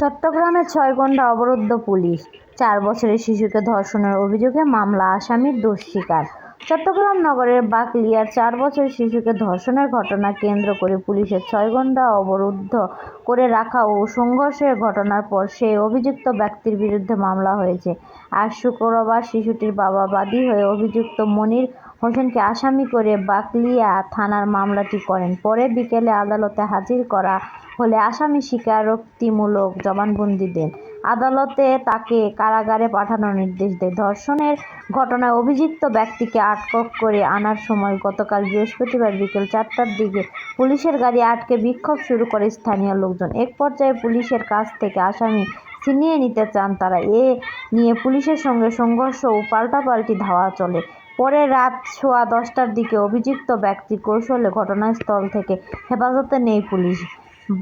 চট্টগ্রামে ৬ ঘণ্টা অবরুদ্ধ পুলিশ। ৪ বছরের শিশুকে ধর্ষণের অভিযোগে মামলা, আসামির দোষ স্বীকার। চট্টগ্রাম নগরের বাকলিয়ার ৪ বছরের শিশুকে ধর্ষণের ঘটনা কেন্দ্র করে পুলিশের ৬ ঘণ্টা অবরুদ্ধ করে রাখা ও সংঘর্ষের ঘটনার পর সেই অভিযুক্ত ব্যক্তির বিরুদ্ধে মামলা হয়েছে। আজ শুক্রবার শিশুটির বাবা বাদী হয়ে অভিযুক্ত মনির হোসেনকে আসামি করে বাকলিয়া থানায় মামলাটি করেন। পরে বিকেলে আদালতে হাজির করা হলে আসামি স্বীকারোক্তিমূলক জবানবন্দি দেন। আদালতে তাকে কারাগারে পাঠানোর নির্দেশ দেয়। ধর্ষণের ঘটনায় অভিযুক্ত ব্যক্তিকে আটক করে আনার সময় গতকাল বৃহস্পতিবার বিকেল ৪টার দিকে পুলিশের গাড়ি আটকে বিক্ষোভ শুরু করে স্থানীয় লোকজন। এক পর্যায়ে পুলিশের কাছ থেকে আসামি ছিনিয়ে নিতে চান তারা। এ নিয়ে পুলিশের সঙ্গে সংঘর্ষ ও পাল্টাপাল্টি ধাওয়া চলে। পরে রাত সোয়া ১০টার দিকে অভিযুক্ত ব্যক্তি কৌশলে ঘটনাস্থল থেকে হেফাজতে নেয় পুলিশ।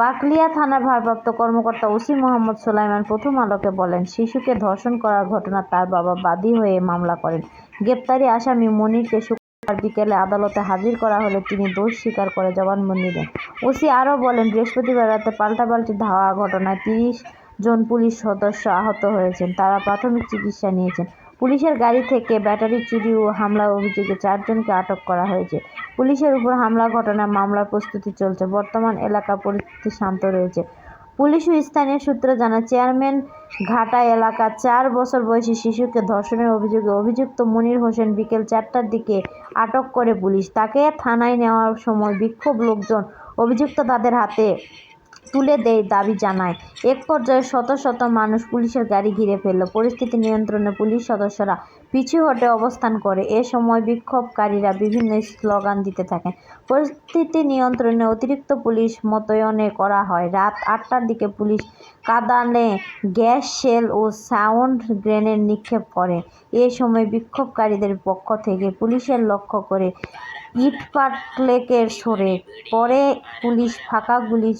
বাকলিয়া থানার ভারপ্রাপ্ত কর্মকর্তা ওসি মোহাম্মদ সুলাইমান প্রথম আলোকে বলেন, শিশুকে ধর্ষণ করার ঘটনায় তার বাবা বাদী হয়ে মামলা করেন। গ্রেপ্তারি আসামি মনিরকে শুক্রবার বিকেলে আদালতে হাজির করা হলে তিনি দোষ স্বীকার করে জবানবন্দি দেন। ওসি আরও বলেন, বৃহস্পতিবার রাতে পাল্টাপাল্টি ধাওয়া ঘটনায় ৩০ জন পুলিশ সদস্য আহত হয়েছেন। তারা প্রাথমিক চিকিৎসা নিয়েছেন। পুলিশের গাড়ি থেকে ব্যাটারি চুরি ও হামলার অভিযোগে ৪ জনকে আটক করা হয়েছে। পুলিশের উপর হামলার ঘটনায় মামলার প্রস্তুতি চলছে। বর্তমান এলাকার পরিস্থিতি শান্ত রয়েছে। পুলিশ ও স্থানীয় সূত্র জানায়, চেয়ারম্যান ঘাটা এলাকার ৪ বছর বয়সী শিশুকে ধর্ষণের অভিযোগে অভিযুক্ত মনির হোসেন বিকেল ৪টার দিকে আটক করে পুলিশ। তাকে থানায় নেওয়ার সময় বিক্ষোভ লোকজন অভিযুক্ত তাদের হাতে তুলে দেয় দাবি জানায়। এক পর্যায়ে শত শত মানুষ পুলিশের গাড়ি ঘিরে ফেললে পরিস্থিতি নিয়ন্ত্রণে পুলিশ সদস্যরা পিছু হটে অবস্থান করে। এ সময় বিক্ষোভকারীরা বিভিন্ন স্লোগান দিতে থাকেন। পরিস্থিতি নিয়ন্ত্রণে অতিরিক্ত পুলিশ মোতায়েন করা হয়। রাত ৮টার দিকে পুলিশ কাঁদানে গ্যাস শেল ও সাউন্ড গ্রেনেড নিক্ষেপ করে। এ সময় বিক্ষোভকারীদের পক্ষ থেকে পুলিশের লক্ষ্য করে ইটপাটকেল ছোড়ে। পরে পুলিশ ফাঁকা গুলি